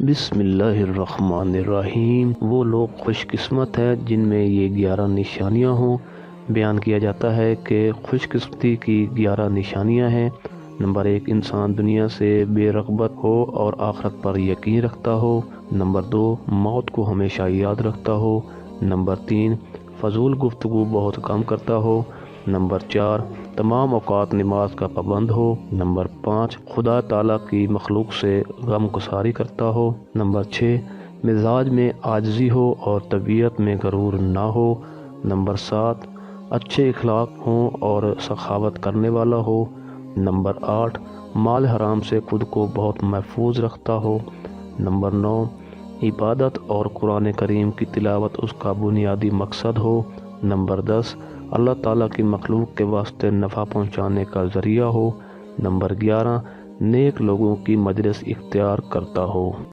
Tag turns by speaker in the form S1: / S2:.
S1: बिस्मिल्लाहिर्रहमानिर्रहीम। वो लोग खुशकिस्मत हैं जिनमें ये 11 निशानियाँ हों। बयान किया जाता है कि खुशकिस्मती की 11 निशानियाँ हैं। नंबर 1, इंसान दुनिया से बेरग़बत हो और आखिरत पर यकीन रखता हो। नंबर 2, मौत को हमेशा याद रखता हो। नंबर 3, फ़ज़ूल गुफ्तगू बहुत कम करता हो। नंबर 4, तमाम औक़ात नमाज का पाबंद हो। नंबर 5, खुदा ताला की मखलूक से गमगुसारी करता हो। नंबर 6, मिजाज में आजिज़ी हो और तबीयत में गरूर ना हो। नंबर 7, अच्छे इखलाक हों और सखावत करने वाला हो। नंबर 8, माल हराम से खुद को बहुत महफूज रखता हो। नंबर 9, इबादत और कुरान करीम की तिलावत उसका बुनियादी मकसद हो। नंबर 10, अल्लाह ताला की मखलूक के वास्ते नफ़ा पहुँचाने का ज़रिया हो। नंबर 11, नेक लोगों की मजलिस इख्तियार करता हो।